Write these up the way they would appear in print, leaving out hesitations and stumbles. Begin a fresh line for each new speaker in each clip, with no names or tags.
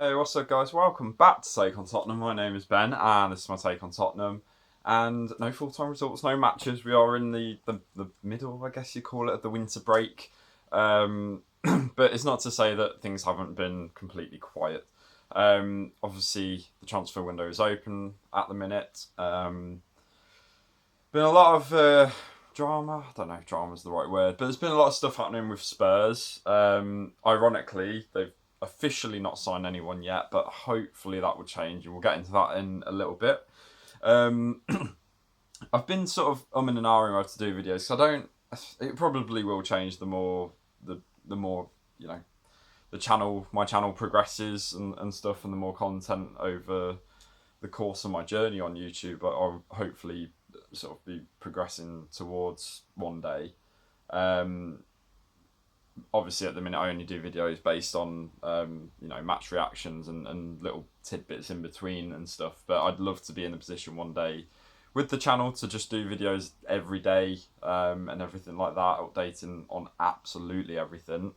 Hey, what's up, guys? Welcome back to Take on Tottenham. My name is Ben, and this is my take on Tottenham. And no full-time results, no matches. We are in the middle, I guess you call it, of the winter break. But it's not to say that things haven't been completely quiet. Obviously, the transfer window is open at the minute. Been a lot of drama. I don't know if drama is the right word, but there's been a lot of stuff happening with Spurs. Ironically, they've officially not signed anyone yet, but hopefully that will change, and we'll get into that in a little bit. Um, I've been sort of umming and ahhing how to do videos, so I don't. It probably will change the more you know my channel progresses and stuff, and the more content over the course of my journey on YouTube. I'll hopefully sort of be progressing towards one day. Um, Obviously at the minute I only do videos based on match reactions and little tidbits in between and stuff, but I'd love to be in a position one day with the channel to just do videos every day, and everything like that, updating on absolutely everything.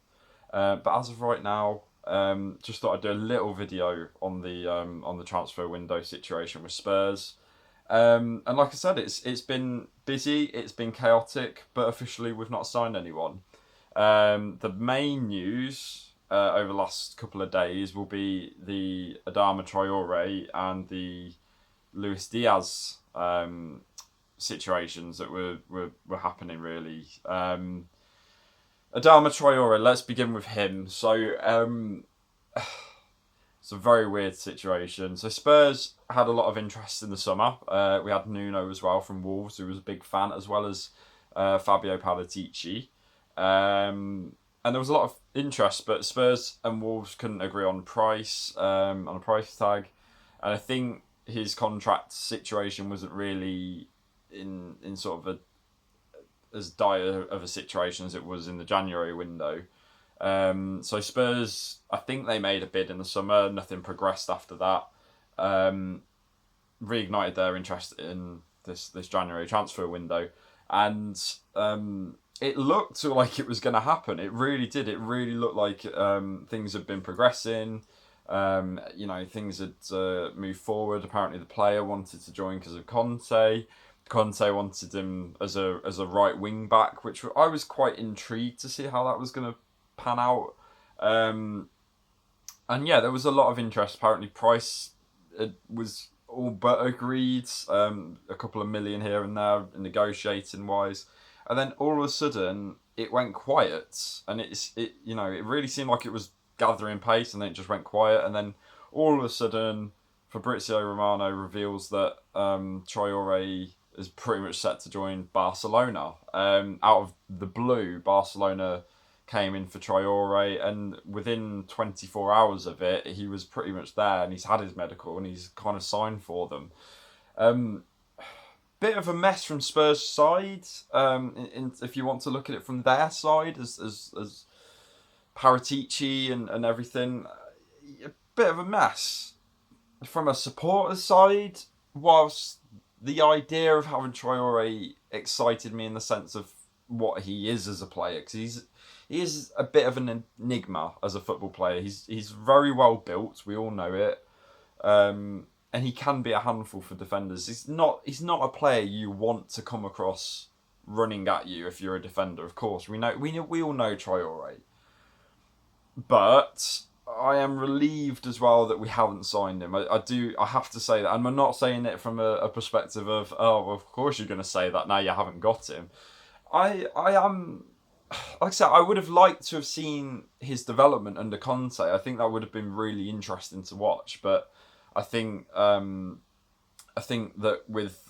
But as of right now, just thought I'd do a little video on the transfer window situation with Spurs. And like I said, it's been busy, it's been chaotic, but officially we've not signed anyone. The main news over the last couple of days will be the Adama Traore and the Luis Diaz situations that were happening, really. Adama Traore, let's begin with him. So, it's a very weird situation. So Spurs had a lot of interest in the summer. We had Nuno as well from Wolves, who was a big fan, as well as Fabio Paratici. And there was a lot of interest, but Spurs and Wolves couldn't agree on price, on a price tag, and I think his contract situation wasn't really in sort of as dire of a situation as it was in the January window. So Spurs, I think they made a bid in the summer. Nothing progressed after that. Reignited their interest in this January transfer window, and it looked like it was going to happen. It really did. It really looked like things had been progressing. Things had moved forward. Apparently, the player wanted to join because of Conte. Conte wanted him as a right wing back, which I was quite intrigued to see how that was going to pan out. And yeah, there was a lot of interest. Apparently, price was all but agreed. A couple of million here and there, negotiating wise, and then all of a sudden it went quiet, and it really seemed like it was gathering pace, and then it just went quiet, and then all of a sudden Fabrizio Romano reveals that Traore is pretty much set to join Barcelona. Out of the blue, Barcelona came in for Traore, and within 24 hours of it, he was pretty much there, and he's had his medical, and he's kind of signed for them. Bit of a mess from Spurs' side, if you want to look at it from their side, as Paratici and everything. A bit of a mess. From a supporter's side, whilst the idea of having Traore excited me in the sense of what he is as a player, because he is a bit of an enigma as a football player. He's very well built. We all know it, and he can be a handful for defenders. He's not a player you want to come across running at you if you're a defender. Of course, we all know Traore, but I am relieved as well that we haven't signed him. I have to say that, and I'm not saying it from a perspective of, oh, well, of course you're going to say that now you haven't got him. I am, like I said, I would have liked to have seen his development under Conte. I think that would have been really interesting to watch. But I think that with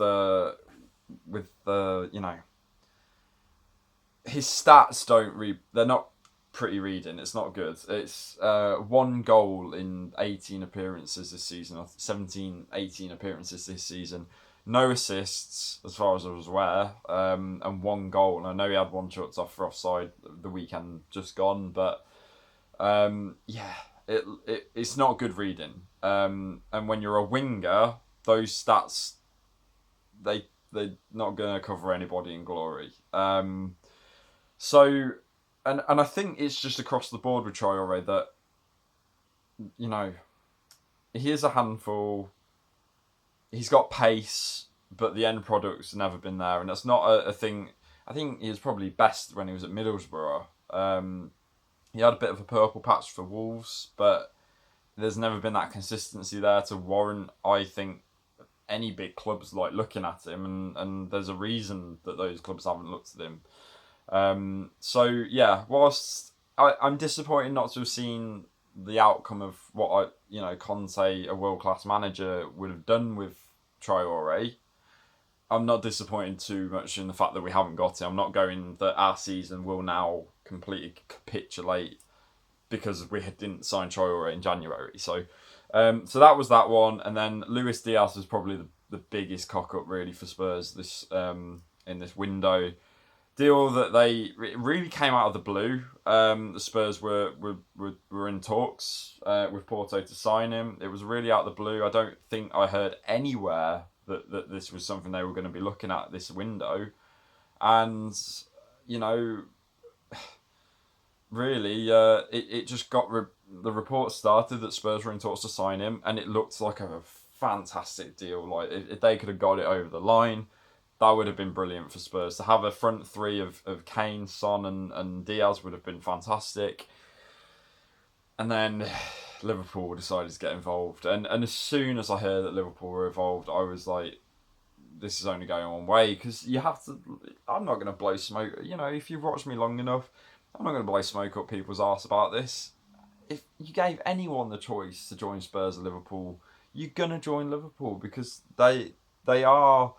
his stats they're not pretty reading. It's not good. It's one goal in 18 appearances this season, or 17, 18 appearances this season. No assists, as far as I was aware, and one goal. And I know he had one shot off for offside the weekend just gone, but it's not good reading. And when you're a winger, those stats they're not going to cover anybody in glory. So, and I think it's just across the board with Traore that he is a handful. He's got pace, but the end product's never been there, and that's not a thing. I think he was probably best when he was at Middlesbrough. He had a bit of a purple patch for Wolves, but there's never been that consistency there to warrant, I think, any big clubs like looking at him, and there's a reason that those clubs haven't looked at him. So yeah, whilst I'm disappointed not to have seen the outcome of what Conte, a world class manager, would have done with Traore. I'm not disappointed too much in the fact that we haven't got it. I'm not going that our season will now completely capitulate because we didn't sign Traore in January. So that was that one, and then Luis Diaz was probably the biggest cock up really for Spurs this in this window. Deal that it really came out of the blue. The Spurs were in talks with Porto to sign him. It was really out of the blue. I don't think I heard anywhere that this was something they were going to be looking at this window, and really it just got the report started that Spurs were in talks to sign him, and it looked like a fantastic deal. Like if they could have got it over the line, that would have been brilliant for Spurs. To have a front three of Kane, Son and Diaz would have been fantastic. And then Liverpool decided to get involved. And as soon as I heard that Liverpool were involved, I was like, this is only going one way. Because you have to... I'm not going to blow smoke... if you've watched me long enough, I'm not going to blow smoke up people's arse about this. If you gave anyone the choice to join Spurs or Liverpool, you're going to join Liverpool because they are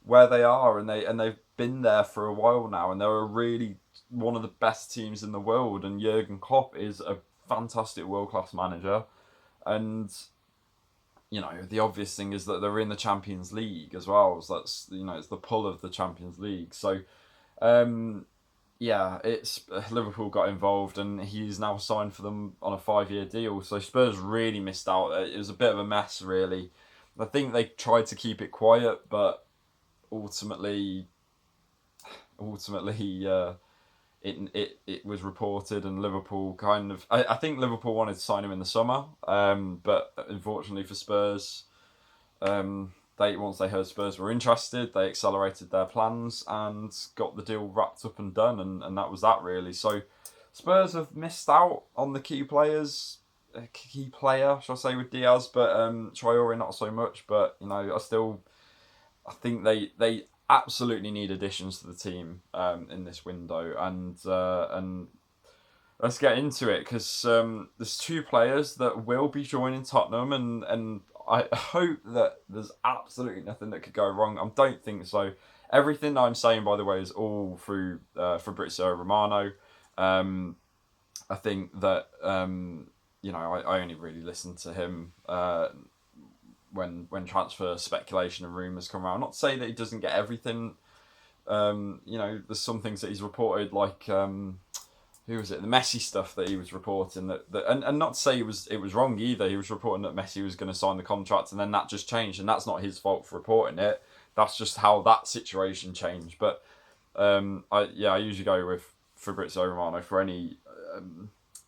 where they are, and they've been there for a while now, and they're really one of the best teams in the world, and Jurgen Klopp is a fantastic world-class manager, and the obvious thing is that they're in the Champions League as well, so that's it's the pull of the Champions League. So it's Liverpool got involved, and he's now signed for them on a 5-year deal. So Spurs really missed out. It was a bit of a mess, really. I think they tried to keep it quiet, but ultimately, it was reported, and Liverpool kind of... I think Liverpool wanted to sign him in the summer, but unfortunately for Spurs, once they heard Spurs were interested, they accelerated their plans and got the deal wrapped up and done, and that was that really. So Spurs have missed out on the key player, shall I say, with Diaz, but Traore not so much. But I think they absolutely need additions to the team in this window, and let's get into it, because there's 2 players that will be joining Tottenham, and I hope that there's absolutely nothing that could go wrong. I don't think so. Everything I'm saying, by the way, is all through Fabrizio Romano. I think that I only really listen to him when transfer speculation and rumours come around. Not to say that he doesn't get everything. There's some things that he's reported, like who was it? The Messi stuff that he was reporting and not to say it was wrong either. He was reporting that Messi was going to sign the contract, and then that just changed, and that's not his fault for reporting it. That's just how that situation changed. But I usually go with Fabrizio Romano for any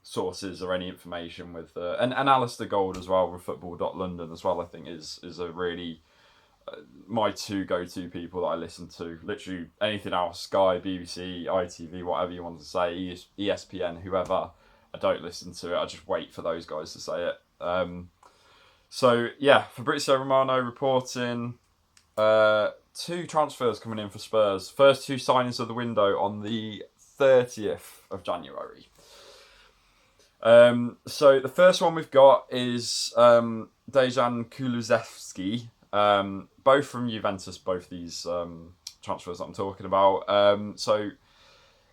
sources or any information with and Alistair Gold as well with Football.London as well. I think is a really my 2 go-to people that I listen to. Literally anything else, Sky, BBC, ITV, whatever you want to say, ESPN, whoever, I don't listen to it. I just wait for those guys to say it. So yeah, Fabrizio Romano reporting 2 transfers coming in for Spurs. First 2 signings of the window on the 30th of January. So the first one we've got is Dejan Kulusevski, both from Juventus, both these transfers that I'm talking about. So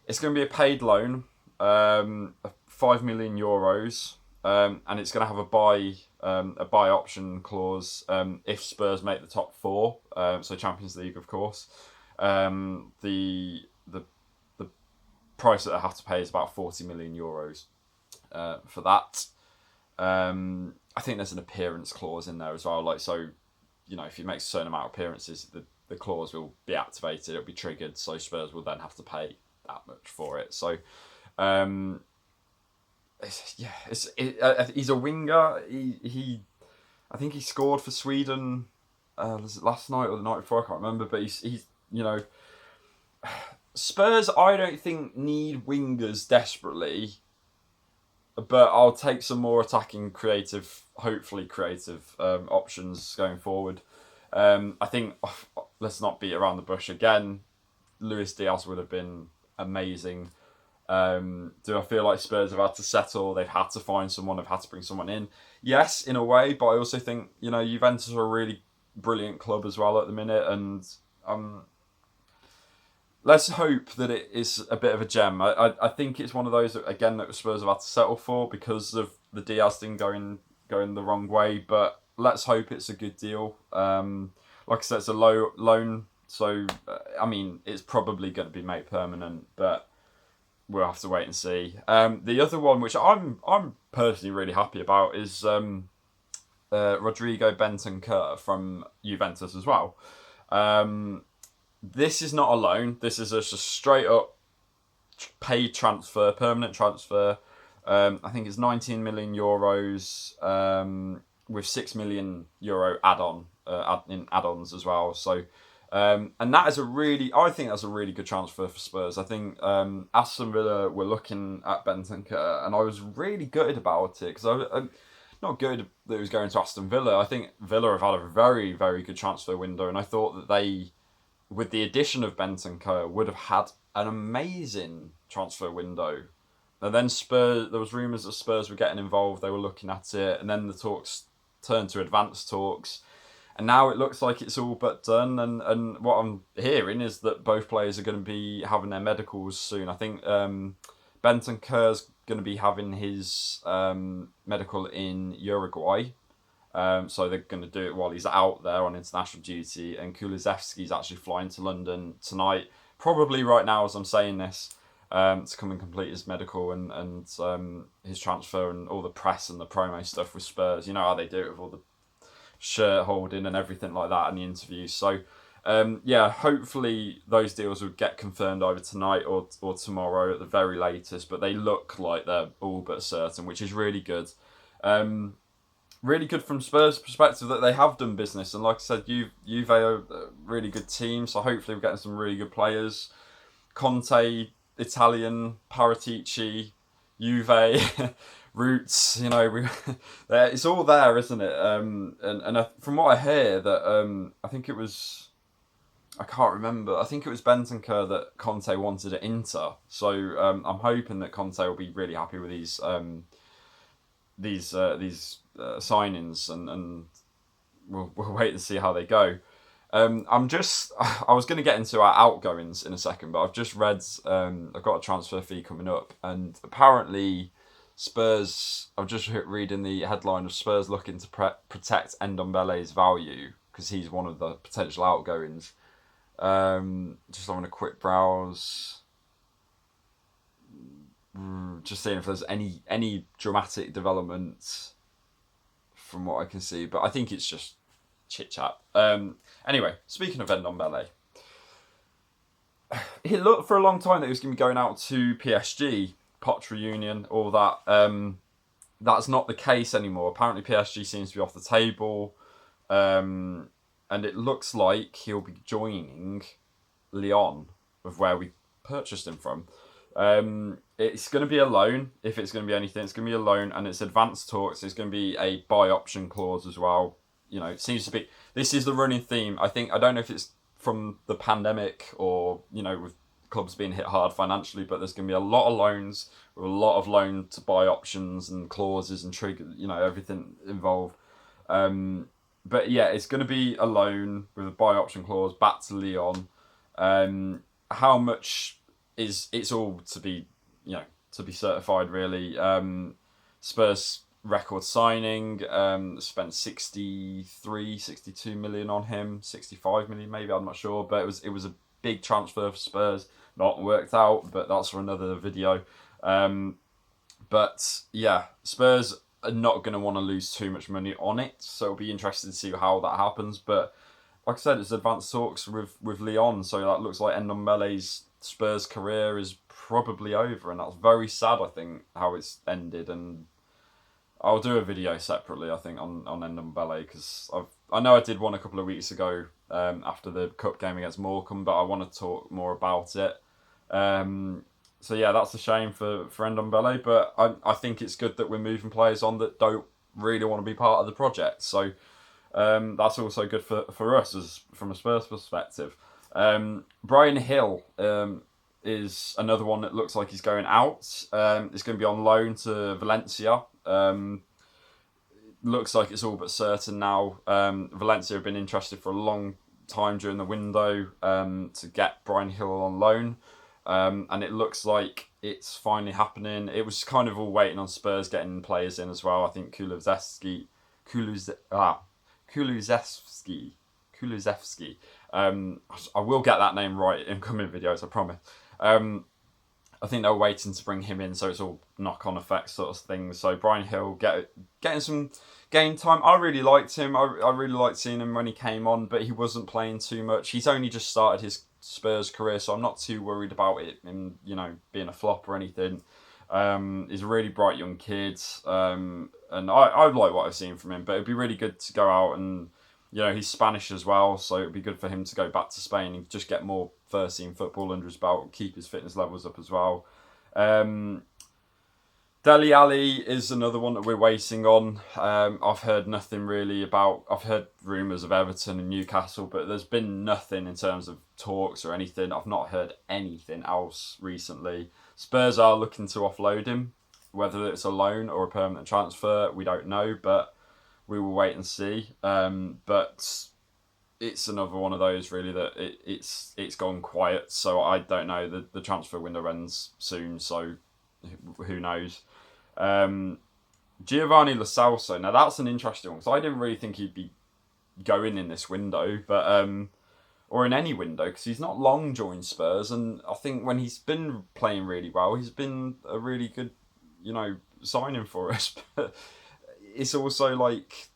it's going to be a paid loan, €5 million, and it's going to have a buy option clause if Spurs make the top 4, so Champions League, of course. The price that I have to pay is about €40 million. For that, I think there's an appearance clause in there as well. Like, so, if he makes a certain amount of appearances, the clause will be activated. It'll be triggered. So Spurs will then have to pay that much for it. So, he's a winger. He I think he scored for Sweden was it last night or the night before, I can't remember, but he's you know, Spurs I don't think need wingers desperately, but I'll take some more attacking hopefully creative options going forward. I think let's not beat around the bush again. Luis Diaz would have been amazing. Do I feel like Spurs have had to settle? They've had to find someone. They've had to bring someone in. Yes, in a way, but I also think Juventus are a really brilliant club as well at the minute, and let's hope that it is a bit of a gem. I think it's one of those again that Spurs have had to settle for because of the Diaz thing going the wrong way. But let's hope it's a good deal. Like I said, it's a low loan, so I mean it's probably going to be made permanent, but we'll have to wait and see. The other one, which I'm personally really happy about, is Rodrigo Bentancur from Juventus as well. This is not a loan. This is just a straight up paid transfer, permanent transfer. I think it's 19 million euros with 6 million euro add-on in add-ons as well. So. And that is I think that's a really good transfer for Spurs. I think Aston Villa were looking at Bentancur, and I was really gutted about it because I'm not good that he was going to Aston Villa. I think Villa have had a very, very good transfer window, and I thought that they, with the addition of Bentancur, would have had an amazing transfer window. And then there was rumours that Spurs were getting involved. They were looking at it, and then the talks turned to advanced talks. And now it looks like it's all but done. And what I'm hearing is that both players are going to be having their medicals soon. I think Bentancur's going to be having his medical in Uruguay. So they're going to do it while he's out there on international duty. And Kulusevski's actually flying to London tonight, probably right now as I'm saying this, to come and complete his medical and his transfer and all the press and the promo stuff with Spurs. You know how they do it with all the shirt holding and everything like that in the interviews. So hopefully those deals will get confirmed either tonight or tomorrow at the very latest, but they look like they're all but certain, which is really good. Really good from Spurs' perspective that they have done business, and like I said, Juve are a really good team, so hopefully we're getting some really good players. Conte, Italian, Paratici, Juve, roots, it's all there, isn't it? And from what I hear, that I think it was, I can't remember. I think it was Bentancur that Conte wanted at Inter. So I'm hoping that Conte will be really happy with these signings, and we'll wait and see how they go. I was going to get into our outgoings in a second, but I've just read I've got a transfer fee coming up, and apparently Spurs, I'm just reading the headline of Spurs looking to protect Ndombele's value because he's one of the potential outgoings. Just having a quick browse. Just seeing if there's any dramatic developments from what I can see, but I think it's just chit chat. Anyway, speaking of Ndombele, it looked for a long time that he was going to be going out to PSG. Poch reunion, all that. That's not the case anymore. Apparently PSG seems to be off the table. And it looks like he'll be joining Lyon, of where we purchased him from. It's going to be a loan. If it's going to be anything, it's going to be a loan, and it's advanced talks. It's going to be a buy option clause as well. It seems to be, this is the running theme. I don't know if it's from the pandemic or, with clubs being hit hard financially, but there's going to be a lot of loans with a lot of loan to buy options and clauses and trigger, everything involved. But yeah, it's going to be a loan with a buy option clause back to Lyon. How much it's all to be, to be certified really. Spurs record signing, spent 62 million on him, 65 million maybe, I'm not sure, but it was a big transfer for Spurs. Not worked out, but that's for another video. But yeah, Spurs are not going to want to lose too much money on it, so it'll be interesting to see how that happens. But like I said, it's advanced talks with Lyon, so that looks like Ndombele's Spurs career is probably over, and that's very sad, I think, how it's ended. And I'll do a video separately, I think, on Ndombele, because I know I did one a couple of weeks ago after the cup game against Morecambe, but I want to talk more about it. So yeah, that's a shame for Ndombele, but I think it's good that we're moving players on that don't really want to be part of the project. So that's also good for us as from a Spurs perspective. Bryan Hill is another one that looks like he's going out. It's going to be on loan to Valencia. Looks like it's all but certain now. Valencia have been interested for a long time during the window to get Bryan Hill on loan. And it looks like it's finally happening. It was kind of all waiting on Spurs getting players in as well. I think Kulusevski. I will get that name right in coming videos, I promise. I think they're waiting to bring him in, so it's all knock-on effects sort of things. So Bryan Hill getting some game time. I really liked him. I really liked seeing him when he came on, but he wasn't playing too much. He's only just started his Spurs career, so I'm not too worried about it in being a flop or anything. He's a really bright young kid, and I like what I've seen from him. But it'd be really good to go out and he's Spanish as well, so it'd be good for him to go back to Spain and just get more first team football under his belt, keep his fitness levels up as well. Dele Alli is another one that we're waiting on. I've heard nothing really about. I've heard rumours of Everton and Newcastle, but there's been nothing in terms of talks or anything. I've not heard anything else recently. Spurs are looking to offload him, whether it's a loan or a permanent transfer, we don't know, but we will wait and see. But it's another one of those really that it's gone quiet. So I don't know. The transfer window ends soon, so who knows. Giovani Lo Celso. Now that's an interesting one because I didn't really think he'd be going in this window, but or in any window because he's not long joined Spurs, and I think when he's been playing really well, he's been a really good signing for us. But it's also like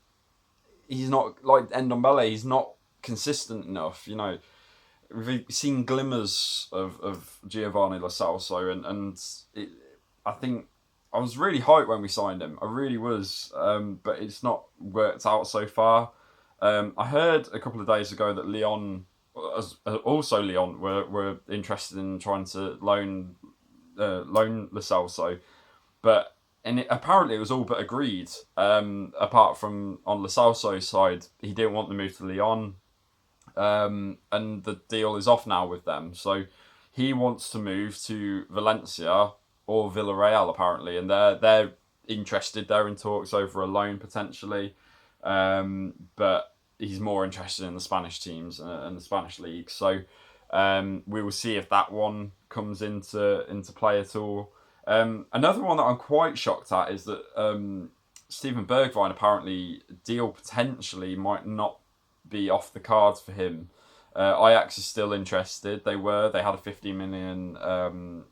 he's not like Ndombele. He's not consistent enough. We've seen glimmers of Giovani Lo Celso, and I think I was really hyped when we signed him. I really was, but it's not worked out so far. I heard a couple of days ago that Lyon were interested in trying to loan Lo Celso, but. And apparently it was all but agreed, apart from on Lo Celso's side. He didn't want to move to Lyon, and the deal is off now with them. So he wants to move to Valencia or Villarreal, apparently, and they're interested. They're in talks over a loan, potentially, but he's more interested in the Spanish teams and the Spanish league. So we will see if that one comes into play at all. Another one that I'm quite shocked at is that Steven Bergwijn apparently deal potentially might not be off the cards for him. Ajax is still interested. They had a £50 million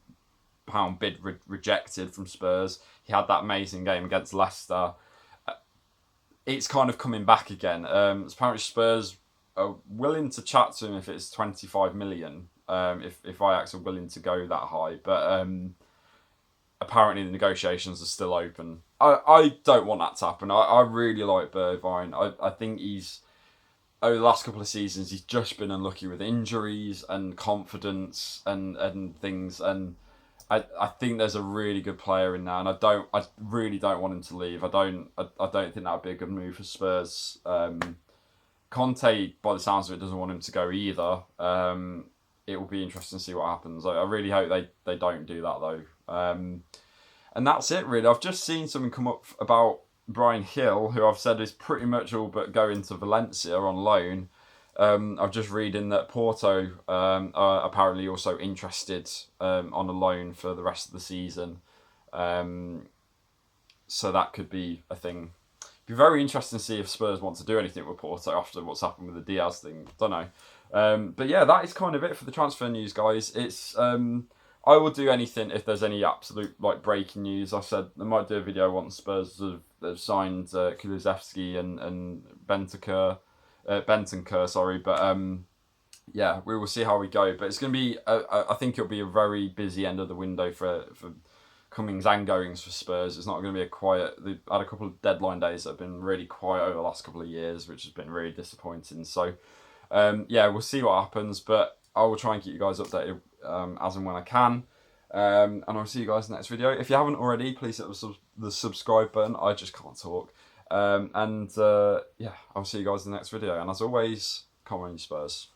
pound bid rejected from Spurs. He had that amazing game against Leicester. It's kind of coming back again. Apparently Spurs are willing to chat to him if it's 25 million. If Ajax are willing to go that high, but. Apparently the negotiations are still open. I don't want that to happen. I really like Bergwijn. I think he's over the last couple of seasons he's just been unlucky with injuries and confidence and things, and I think there's a really good player in there, and I really don't want him to leave. I don't think that would be a good move for Spurs. Conte, by the sounds of it, doesn't want him to go either. It will be interesting to see what happens. I really hope they don't do that though. And that's it really. I've just seen something come up about Bryan Hill, who I've said is pretty much all but going to Valencia on loan. I'm just reading that Porto are apparently also interested on a loan for the rest of the season. So that could be a thing. It'd be very interesting to see if Spurs want to do anything with Porto after what's happened with the Diaz thing. Don't know. But yeah, that is kind of it for the transfer news, guys. It's I will do anything if there's any absolute breaking news. I said I might do a video once Spurs have signed Kulusevski and Bentancur, sorry, but yeah, we will see how we go. But it's going to be, I think it'll be a very busy end of the window for comings and goings for Spurs. It's not going to be a quiet. They've had a couple of deadline days that have been really quiet over the last couple of years, which has been really disappointing. So, yeah, we'll see what happens, but I will try and keep you guys updated as and when I can. And I'll see you guys in the next video. If you haven't already, please hit the subscribe button. I just can't talk. Yeah, I'll see you guys in the next video. And as always, come on, you Spurs.